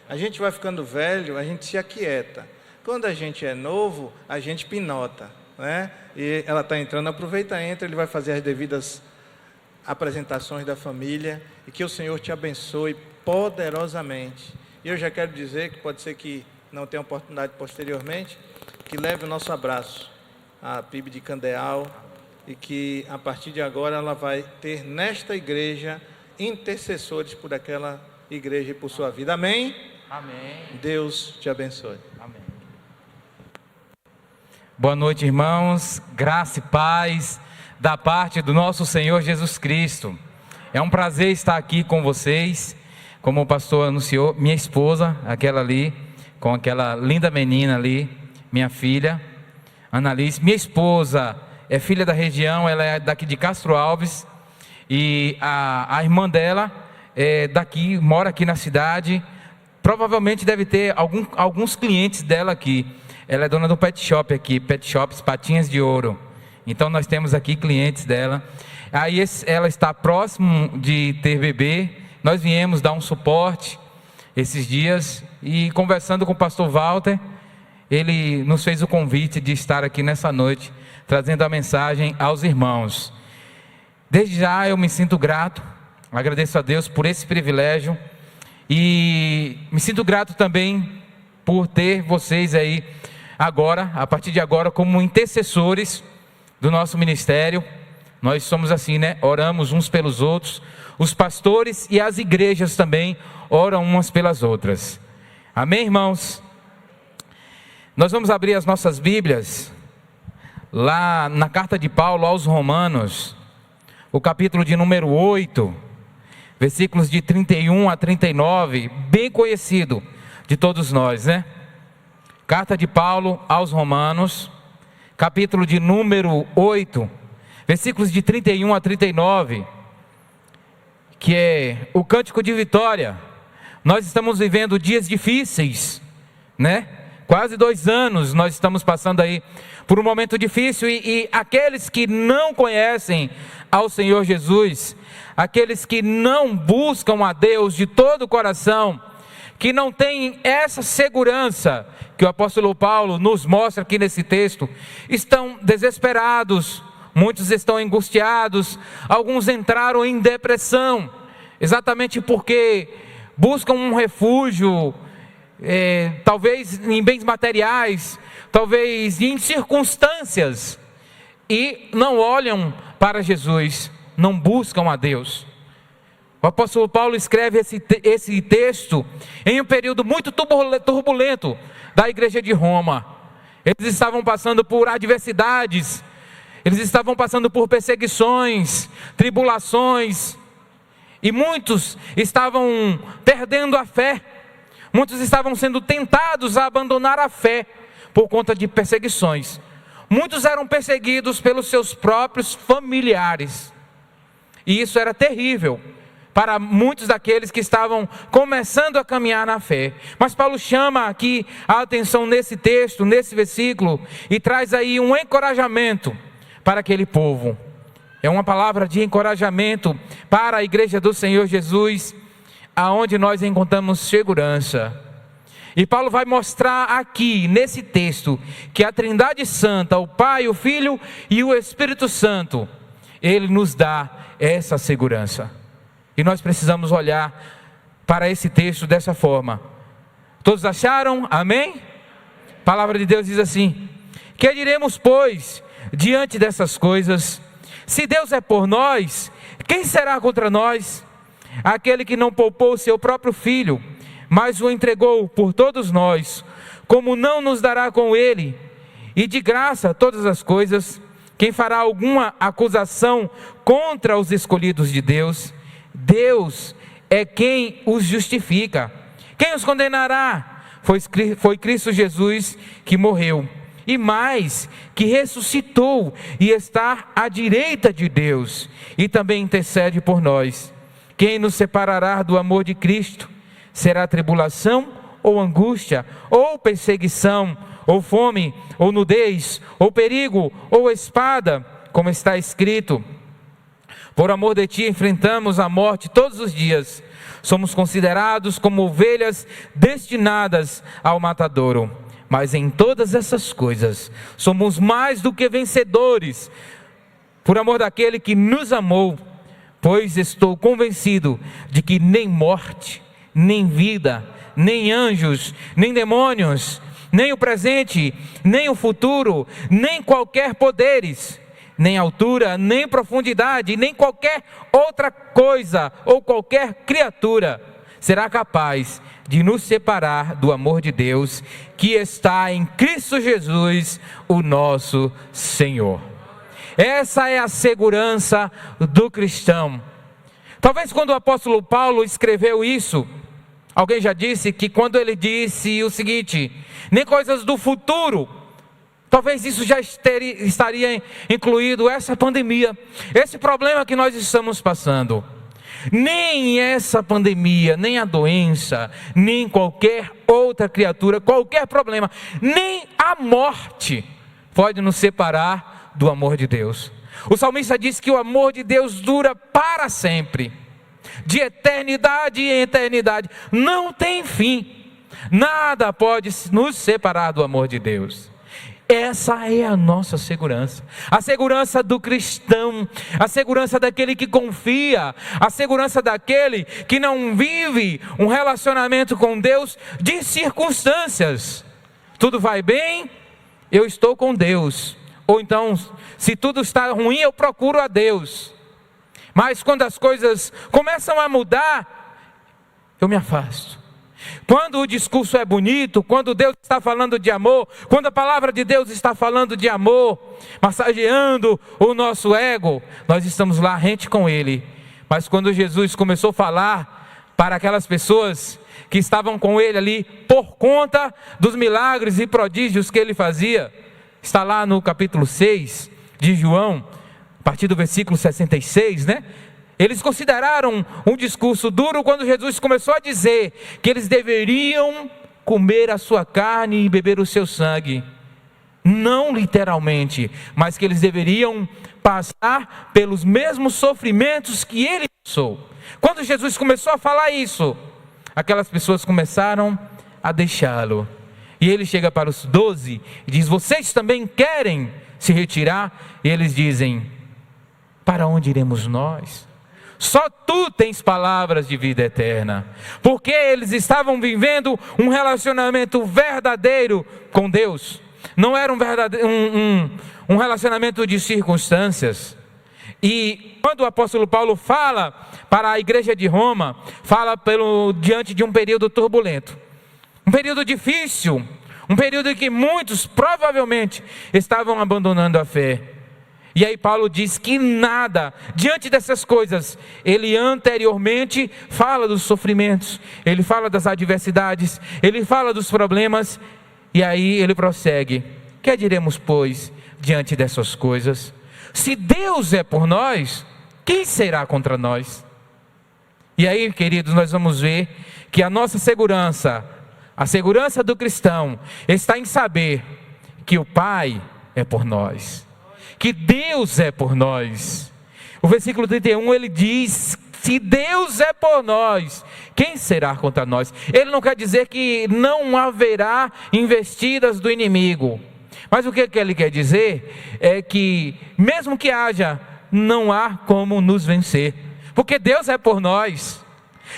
A gente vai ficando velho, a gente se aquieta. Quando a gente é novo, a gente pinota, né? E ela está entrando, aproveita, entra, ele vai fazer as devidas apresentações da família, e que o Senhor te abençoe poderosamente. E eu já quero dizer que pode ser que não tenha oportunidade posteriormente, que leve o nosso abraço à PIB de Candeal, e que a partir de agora ela vai ter nesta igreja intercessores por aquela igreja e por sua vida. Amém? Amém. Deus te abençoe. Amém. Boa noite, irmãos. Graça e paz da parte do nosso Senhor Jesus Cristo. É um prazer estar aqui com vocês. Como o pastor anunciou, minha esposa, aquela ali, com aquela linda menina ali, minha filha, Annalise. Minha esposa é filha da região, ela é daqui de Castro Alves. E a irmã dela é daqui, mora aqui na cidade. Provavelmente deve ter alguns clientes dela aqui. Ela é dona do pet shop aqui, Pet Shops Patinhas de Ouro. Então nós temos aqui clientes dela. Aí ela está próximo de ter bebê. Nós viemos dar um suporte esses dias. E conversando com o pastor Walter, ele nos fez o convite de estar aqui nessa noite, trazendo a mensagem aos irmãos. Desde já eu me sinto grato, agradeço a Deus por esse privilégio. E me sinto grato também por ter vocês aí agora, a partir de agora, como intercessores do nosso ministério. Nós somos assim, né? Oramos uns pelos outros. Os pastores e as igrejas também oram umas pelas outras. Amém, irmãos? Nós vamos abrir as nossas Bíblias lá na carta de Paulo aos Romanos, o capítulo de número 8, versículos de 31 a 39, bem conhecido de todos nós, né? Carta de Paulo aos Romanos, capítulo de número 8, versículos de 31 a 39, que é o cântico de vitória. Nós estamos vivendo dias difíceis, né? Quase 2 anos nós estamos passando aí por um momento difícil, e aqueles que não conhecem ao Senhor Jesus, aqueles que não buscam a Deus de todo o coração, que não têm essa segurança que o apóstolo Paulo nos mostra aqui nesse texto, estão desesperados, muitos estão angustiados, alguns entraram em depressão, exatamente porque buscam um refúgio, talvez em bens materiais, talvez em circunstâncias, e não olham para Jesus, não buscam a Deus. O apóstolo Paulo escreve esse texto em um período muito turbulento da igreja de Roma. Eles estavam passando por adversidades, eles estavam passando por perseguições, tribulações, e muitos estavam perdendo a fé, muitos estavam sendo tentados a abandonar a fé por conta de perseguições. Muitos eram perseguidos pelos seus próprios familiares, e isso era terrível para muitos daqueles que estavam começando a caminhar na fé. Mas Paulo chama aqui a atenção nesse texto, nesse versículo, e traz aí um encorajamento para aquele povo. É uma palavra de encorajamento para a igreja do Senhor Jesus, aonde nós encontramos segurança. E Paulo vai mostrar aqui nesse texto que a Trindade Santa, o Pai, o Filho e o Espírito Santo, Ele nos dá essa segurança. E nós precisamos olhar para esse texto dessa forma. Todos acharam? Amém? A palavra de Deus diz assim: que diremos, pois, diante dessas coisas? Se Deus é por nós, quem será contra nós? Aquele que não poupou seu próprio filho, mas o entregou por todos nós, como não nos dará com ele, e de graça todas as coisas? Quem fará alguma acusação contra os escolhidos de Deus? Deus é quem os justifica. Quem os condenará? Foi Cristo Jesus que morreu, e mais, que ressuscitou e está à direita de Deus, e também intercede por nós. Quem nos separará do amor de Cristo? Será tribulação, ou angústia, ou perseguição, ou fome, ou nudez, ou perigo, ou espada, como está escrito: Por amor de ti enfrentamos a morte todos os dias. Somos considerados como ovelhas destinadas ao matadouro. Mas em todas essas coisas somos mais do que vencedores, por amor daquele que nos amou. Pois estou convencido de que nem morte, nem vida, nem anjos, nem demônios, nem o presente, nem o futuro, nem qualquer poderes, nem altura, nem profundidade, nem qualquer outra coisa ou qualquer criatura será capaz de nos separar do amor de Deus que está em Cristo Jesus, o nosso Senhor. Essa é a segurança do cristão. Talvez quando o apóstolo Paulo escreveu isso, alguém já disse que quando ele disse o seguinte: nem coisas do futuro, talvez isso já estaria incluído essa pandemia, esse problema que nós estamos passando. Nem essa pandemia, nem a doença, nem qualquer outra criatura, qualquer problema, nem a morte pode nos separar do amor de Deus. O salmista diz que o amor de Deus dura para sempre, de eternidade em eternidade, não tem fim. Nada pode nos separar do amor de Deus. Essa é a nossa segurança, a segurança do cristão, a segurança daquele que confia, a segurança daquele que não vive um relacionamento com Deus de circunstâncias. Tudo vai bem, eu estou com Deus. Ou então, se tudo está ruim, eu procuro a Deus. Mas quando as coisas começam a mudar, eu me afasto. Quando o discurso é bonito, quando Deus está falando de amor, quando a palavra de Deus está falando de amor, massageando o nosso ego, nós estamos lá rente com Ele. Mas quando Jesus começou a falar para aquelas pessoas que estavam com Ele ali, por conta dos milagres e prodígios que Ele fazia, está lá no capítulo 6 de João, a partir do versículo 66, né? Eles consideraram um discurso duro quando Jesus começou a dizer que eles deveriam comer a sua carne e beber o seu sangue. Não literalmente, mas que eles deveriam passar pelos mesmos sofrimentos que ele passou. Quando Jesus começou a falar isso, aquelas pessoas começaram a deixá-lo. E ele chega para os 12 e diz: vocês também querem se retirar? E eles dizem: para onde iremos nós? Só tu tens palavras de vida eterna. Porque eles estavam vivendo um relacionamento verdadeiro com Deus. Não era um relacionamento de circunstâncias. E quando o apóstolo Paulo fala para a igreja de Roma, fala diante de um período turbulento, um período difícil, um período em que muitos provavelmente estavam abandonando a fé. E aí Paulo diz que nada, diante dessas coisas, ele anteriormente fala dos sofrimentos, ele fala das adversidades, ele fala dos problemas, e aí ele prossegue: que diremos, pois, diante dessas coisas? Se Deus é por nós, quem será contra nós? E aí, queridos, nós vamos ver que a nossa segurança, a segurança do cristão, está em saber que o Pai é por nós, que Deus é por nós. O versículo 31 ele diz: se Deus é por nós, quem será contra nós? Ele não quer dizer que não haverá investidas do inimigo, mas o que ele quer dizer é que mesmo que haja, não há como nos vencer, porque Deus é por nós.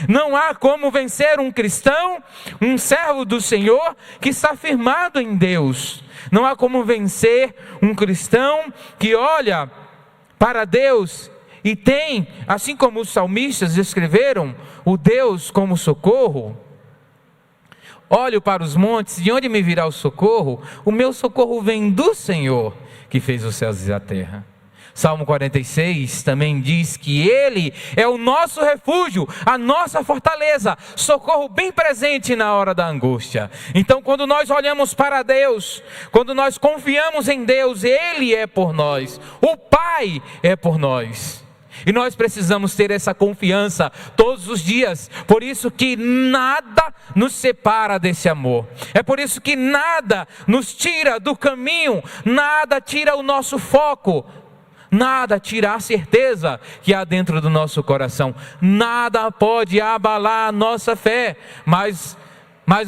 Não há como vencer um cristão, um servo do Senhor que está firmado em Deus. Não há como vencer um cristão que olha para Deus e tem, assim como os salmistas escreveram, o Deus como socorro. Olho para os montes, de onde me virá o socorro? O meu socorro vem do Senhor, que fez os céus e a terra. Salmo 46 também diz que Ele é o nosso refúgio, a nossa fortaleza, socorro bem presente na hora da angústia. Então, quando nós olhamos para Deus, quando nós confiamos em Deus, Ele é por nós, o Pai é por nós. E nós precisamos ter essa confiança todos os dias. Por isso que nada nos separa desse amor. É por isso que nada nos tira do caminho, nada tira o nosso foco Nada tira a certeza que há dentro do nosso coração. Nada pode abalar a nossa fé. Mas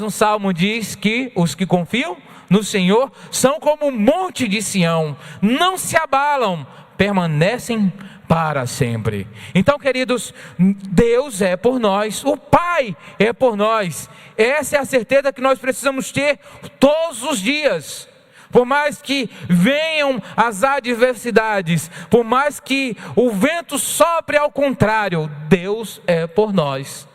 um salmo diz que os que confiam no Senhor são como o monte de Sião. Não se abalam, permanecem para sempre. Então, queridos, Deus é por nós, o Pai é por nós. Essa é a certeza que nós precisamos ter todos os dias. Por mais que venham as adversidades, por mais que o vento sopre ao contrário, Deus é por nós.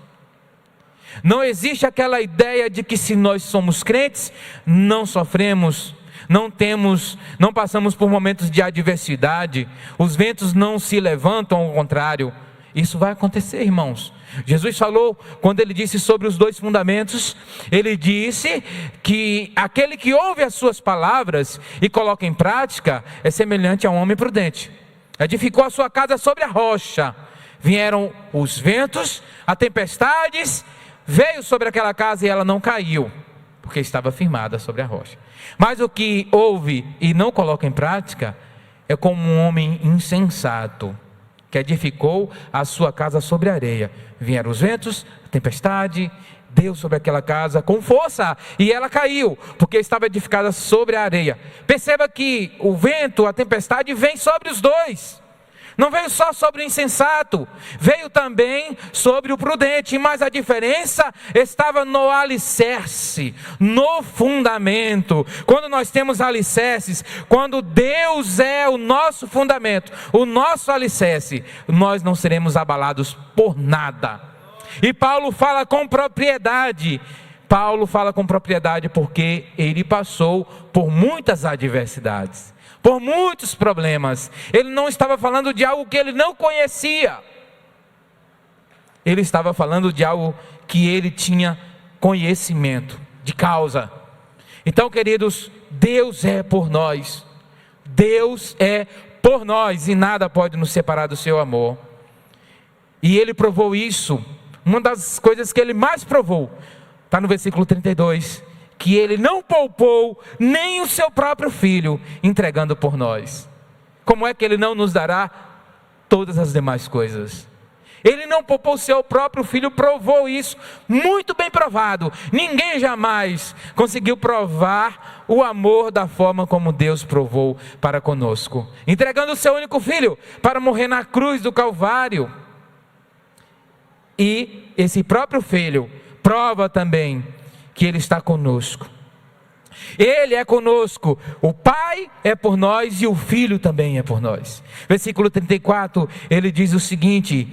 Não existe aquela ideia de que se nós somos crentes, não sofremos, não passamos por momentos de adversidade, os ventos não se levantam, ao contrário. Isso vai acontecer, irmãos. Jesus falou, quando ele disse sobre os 2 fundamentos, ele disse que aquele que ouve as suas palavras e coloca em prática é semelhante a um homem prudente. Edificou a sua casa sobre a rocha. Vieram os ventos, as tempestades, veio sobre aquela casa e ela não caiu, porque estava firmada sobre a rocha. Mas o que ouve e não coloca em prática é como um homem insensato, que edificou a sua casa sobre a areia. Vieram os ventos, a tempestade, deu sobre aquela casa com força e ela caiu, porque estava edificada sobre a areia. Perceba que o vento, a tempestade vem sobre os dois. Não veio só sobre o insensato, veio também sobre o prudente, mas a diferença estava no alicerce, no fundamento. Quando nós temos alicerces, quando Deus é o nosso fundamento, o nosso alicerce, nós não seremos abalados por nada. E Paulo fala com propriedade. Paulo fala com propriedade porque ele passou por muitas adversidades, por muitos problemas. Ele não estava falando de algo que ele não conhecia. Ele estava falando de algo que ele tinha conhecimento de causa. Então, queridos, Deus é por nós. Deus é por nós e nada pode nos separar do seu amor. E ele provou isso. Uma das coisas que ele mais provou está no versículo 32. Que ele não poupou nem o seu próprio filho, entregando por nós. Como é que ele não nos dará todas as demais coisas? Ele não poupou o seu próprio filho, provou isso, muito bem provado. Ninguém jamais conseguiu provar o amor da forma como Deus provou para conosco. Entregando o seu único filho para morrer na cruz do Calvário. E esse próprio filho prova também que ele está conosco. Ele é conosco, o Pai é por nós e o Filho também é por nós. Versículo 34, ele diz o seguinte: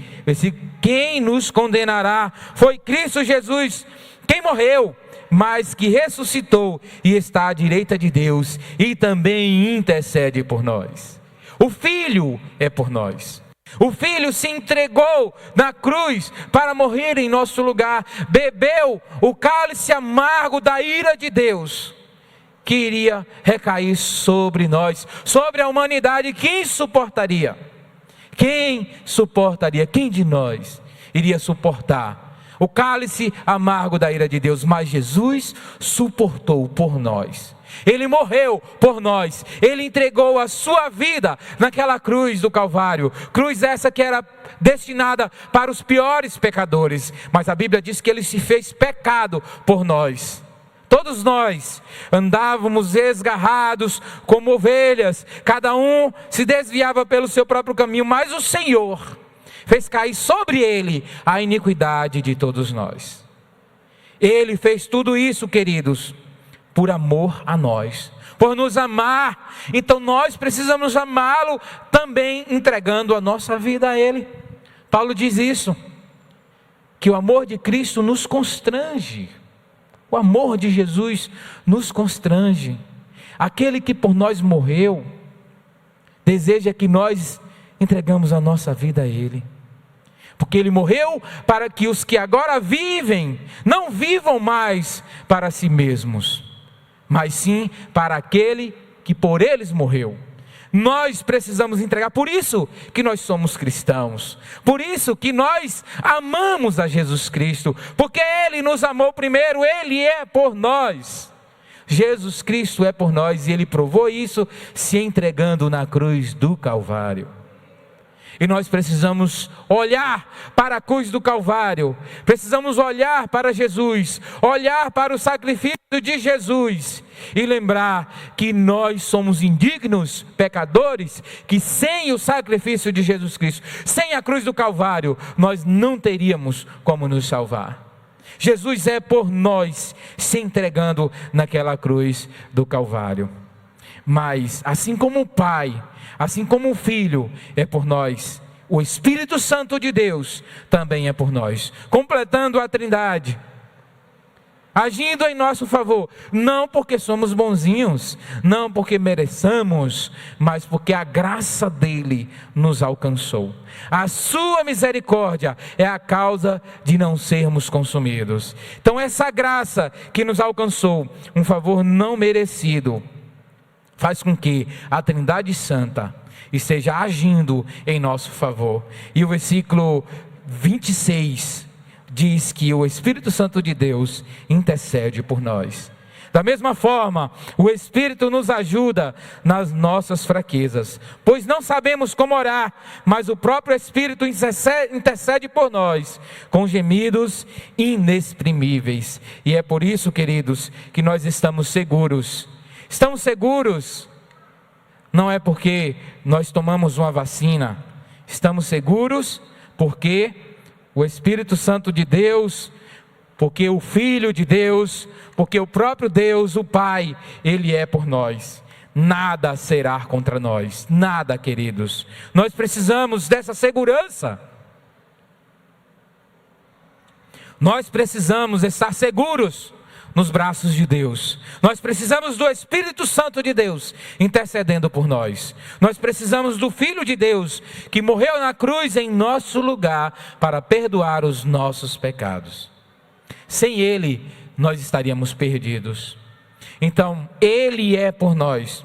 quem nos condenará? Foi Cristo Jesus, quem morreu, mas que ressuscitou e está à direita de Deus e também intercede por nós. O Filho é por nós. O Filho se entregou na cruz para morrer em nosso lugar, bebeu o cálice amargo da ira de Deus, que iria recair sobre nós, sobre a humanidade. Quem suportaria? Quem suportaria? Quem de nós iria suportar o cálice amargo da ira de Deus? Mas Jesus suportou por nós. Ele morreu por nós, ele entregou a sua vida naquela cruz do Calvário, cruz essa que era destinada para os piores pecadores, mas a Bíblia diz que ele se fez pecado por nós. Todos nós andávamos esgarrados como ovelhas, cada um se desviava pelo seu próprio caminho, mas o Senhor fez cair sobre ele a iniquidade de todos nós. Ele fez tudo isso, queridos, por amor a nós, por nos amar. Então nós precisamos amá-lo também, entregando a nossa vida a ele. Paulo diz isso, que o amor de Cristo nos constrange. O amor de Jesus nos constrange. Aquele que por nós morreu, deseja que nós entregamos a nossa vida a ele. Porque ele morreu para que os que agora vivem, não vivam mais para si mesmos, mas sim para aquele que por eles morreu. Nós precisamos entregar, por isso que nós somos cristãos, por isso que nós amamos a Jesus Cristo, porque Ele nos amou primeiro, Ele é por nós. Jesus Cristo é por nós, e Ele provou isso se entregando na cruz do Calvário. E nós precisamos olhar para a cruz do Calvário, precisamos olhar para Jesus, olhar para o sacrifício de Jesus e lembrar que nós somos indignos, pecadores, que sem o sacrifício de Jesus Cristo, sem a cruz do Calvário, nós não teríamos como nos salvar. Jesus é por nós se entregando naquela cruz do Calvário. Mas assim como o Pai, assim como o Filho é por nós, o Espírito Santo de Deus também é por nós, completando a Trindade, agindo em nosso favor, não porque somos bonzinhos, não porque mereçamos, mas porque a graça dele nos alcançou. A sua misericórdia é a causa de não sermos consumidos. Então essa graça que nos alcançou, um favor não merecido, faz com que a Trindade Santa esteja agindo em nosso favor. E o versículo 26 diz que o Espírito Santo de Deus intercede por nós. Da mesma forma, o Espírito nos ajuda nas nossas fraquezas, pois não sabemos como orar, mas o próprio Espírito intercede por nós, com gemidos inexprimíveis. E é por isso, queridos, que nós estamos seguros. Estamos seguros, não é porque nós tomamos uma vacina, estamos seguros porque o Espírito Santo de Deus, porque o Filho de Deus, porque o próprio Deus, o Pai, Ele é por nós. Nada será contra nós, nada, queridos. Nós precisamos dessa segurança. Nós precisamos estar seguros nos braços de Deus. Nós precisamos do Espírito Santo de Deus intercedendo por nós. Nós precisamos do Filho de Deus que morreu na cruz em nosso lugar para perdoar os nossos pecados. Sem Ele, nós estaríamos perdidos. Então, Ele é por nós.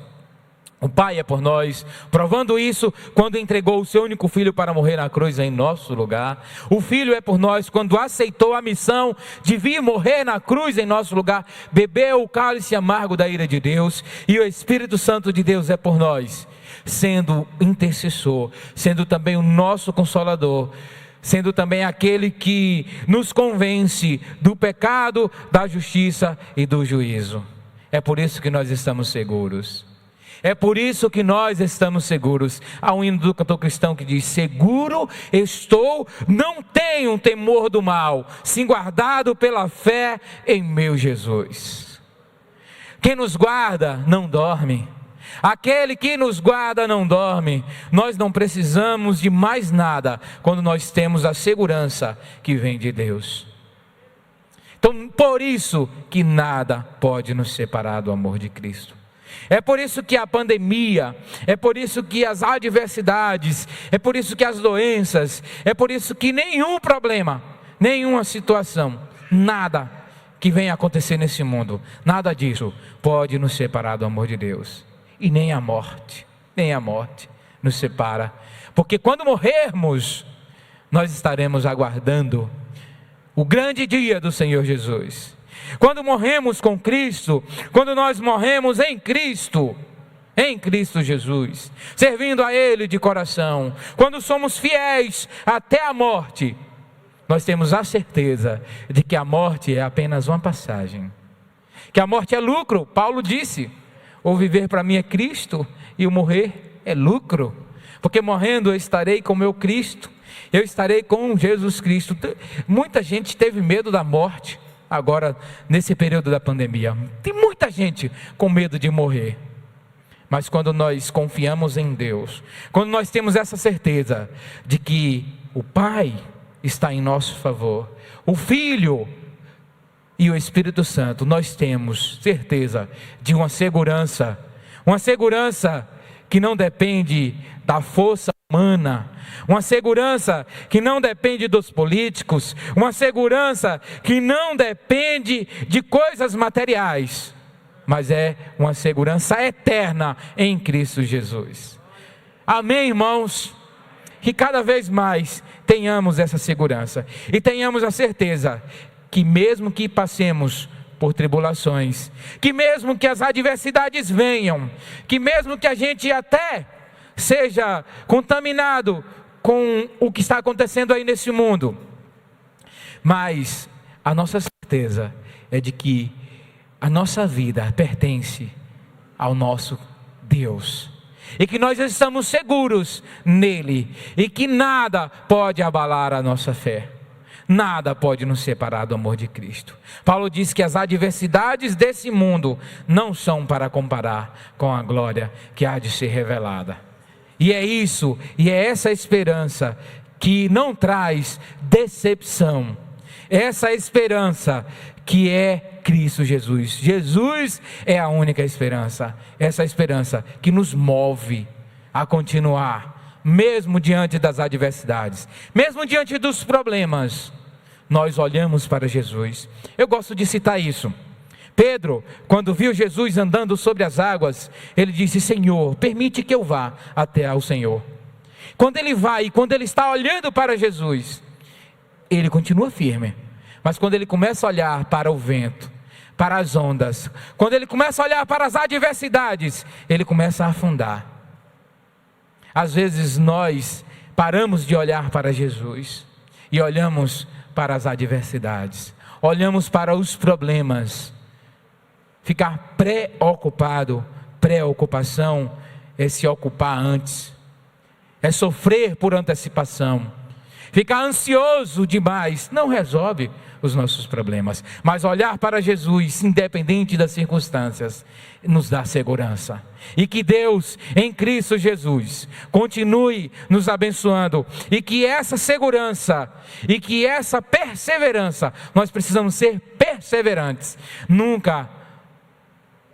O Pai é por nós, provando isso quando entregou o seu único Filho para morrer na cruz em nosso lugar. O Filho é por nós quando aceitou a missão de vir morrer na cruz em nosso lugar, bebeu o cálice amargo da ira de Deus. E o Espírito Santo de Deus é por nós, sendo intercessor, sendo também o nosso consolador, sendo também aquele que nos convence do pecado, da justiça e do juízo. É por isso que nós estamos seguros. É por isso que nós estamos seguros. Há um hino do cantor cristão que diz: seguro estou, não tenho temor do mal, sim guardado pela fé em meu Jesus. Quem nos guarda não dorme. Aquele que nos guarda não dorme. Nós não precisamos de mais nada quando nós temos a segurança que vem de Deus. Então, por isso que nada pode nos separar do amor de Cristo. É por isso que a pandemia, é por isso que as adversidades, é por isso que as doenças, é por isso que nenhum problema, nenhuma situação, nada que venha acontecer nesse mundo, nada disso pode nos separar do amor de Deus. E nem a morte nos separa. Porque quando morrermos, nós estaremos aguardando o grande dia do Senhor Jesus. Quando morremos com Cristo, quando nós morremos em Cristo Jesus, servindo a Ele de coração, quando somos fiéis até a morte, nós temos a certeza de que a morte é apenas uma passagem, que a morte é lucro. Paulo disse: o viver para mim é Cristo e o morrer é lucro, porque morrendo eu estarei com meu Cristo, eu estarei com Jesus Cristo. Muita gente teve medo da morte agora nesse período da pandemia. Tem muita gente com medo de morrer. Mas quando nós confiamos em Deus, quando nós temos essa certeza de que o Pai está em nosso favor, o Filho e o Espírito Santo, nós temos certeza de uma segurança que não depende da força humana, uma segurança que não depende dos políticos, uma segurança que não depende de coisas materiais, mas é uma segurança eterna em Cristo Jesus. Amém, irmãos? Que cada vez mais tenhamos essa segurança e tenhamos a certeza que mesmo que passemos por tribulações, que mesmo que as adversidades venham, que mesmo que a gente até seja contaminado com o que está acontecendo aí nesse mundo, mas a nossa certeza é de que a nossa vida pertence ao nosso Deus, e que nós estamos seguros nele, e que nada pode abalar a nossa fé, nada pode nos separar do amor de Cristo. Paulo diz que as adversidades desse mundo não são para comparar com a glória que há de ser revelada. E é isso, e é essa esperança que não traz decepção, essa esperança que é Cristo Jesus. Jesus é a única esperança, essa esperança que nos move a continuar, mesmo diante das adversidades, mesmo diante dos problemas, nós olhamos para Jesus. Eu gosto de citar isso. Pedro, quando viu Jesus andando sobre as águas, ele disse: Senhor, permite que eu vá até ao Senhor. Quando ele vai, e quando ele está olhando para Jesus, ele continua firme, mas quando ele começa a olhar para o vento, para as ondas, quando ele começa a olhar para as adversidades, ele começa a afundar. Às vezes nós paramos de olhar para Jesus e olhamos para as adversidades, olhamos para os problemas. Ficar preocupado, preocupação é se ocupar antes, é sofrer por antecipação. Ficar ansioso demais não resolve os nossos problemas, mas olhar para Jesus, independente das circunstâncias, nos dá segurança. E que Deus, em Cristo Jesus, continue nos abençoando, e que essa segurança, e que essa perseverança, nós precisamos ser perseverantes, nunca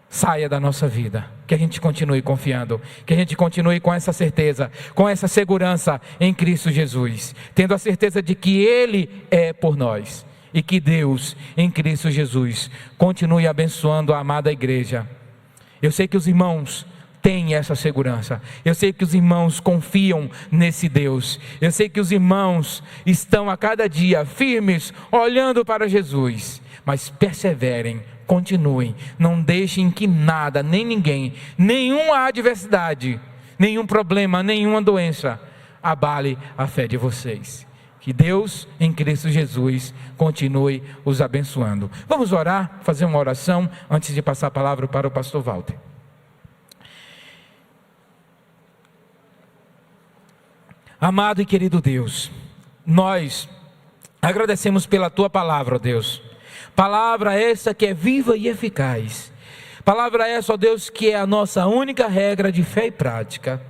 saia da nossa vida, que a gente continue confiando, que a gente continue com essa certeza, com essa segurança em Cristo Jesus, tendo a certeza de que Ele é por nós, e que Deus em Cristo Jesus continue abençoando a amada igreja. Eu sei que os irmãos têm essa segurança, eu sei que os irmãos confiam nesse Deus, eu sei que os irmãos estão a cada dia firmes, olhando para Jesus, mas perseverem, continuem, não deixem que nada, nem ninguém, nenhuma adversidade, nenhum problema, nenhuma doença abale a fé de vocês. Que Deus em Cristo Jesus continue os abençoando. Vamos orar, fazer uma oração antes de passar a palavra para o pastor Walter. Amado e querido Deus, nós agradecemos pela Tua palavra, ó Deus. Palavra essa que é viva e eficaz. Palavra essa, ó Deus, que é a nossa única regra de fé e prática.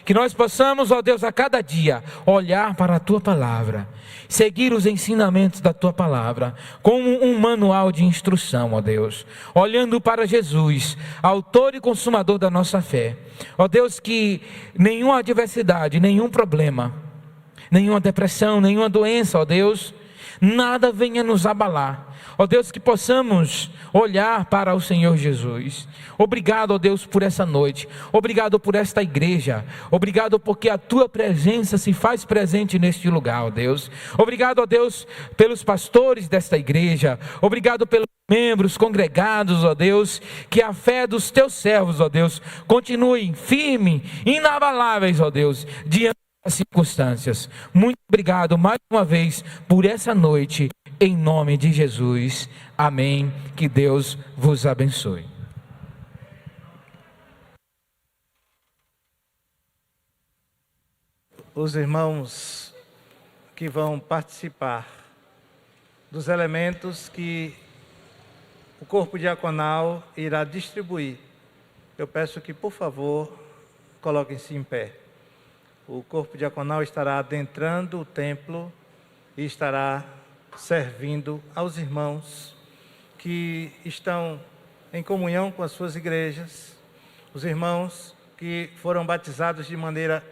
Que nós possamos, ó Deus, a cada dia olhar para a Tua palavra, seguir os ensinamentos da Tua palavra, como um manual de instrução, ó Deus, olhando para Jesus, autor e consumador da nossa fé. Ó Deus, que nenhuma adversidade, nenhum problema, nenhuma depressão, nenhuma doença, ó Deus, nada venha nos abalar. Ó Deus, que possamos olhar para o Senhor Jesus. Obrigado, ó Deus, por essa noite. Obrigado por esta igreja. Obrigado porque a Tua presença se faz presente neste lugar, ó Deus. Obrigado, ó Deus, pelos pastores desta igreja. Obrigado pelos membros congregados, ó Deus. Que a fé dos Teus servos, ó Deus, continue firme, inabaláveis, ó Deus, diante das circunstâncias. Muito obrigado mais uma vez por essa noite. Em nome de Jesus, amém. Que Deus vos abençoe. Os irmãos que vão participar dos elementos que o corpo diaconal irá distribuir, eu peço que, por favor, coloquem-se em pé. O corpo diaconal estará adentrando o templo e estará servindo aos irmãos que estão em comunhão com as suas igrejas, os irmãos que foram batizados de maneira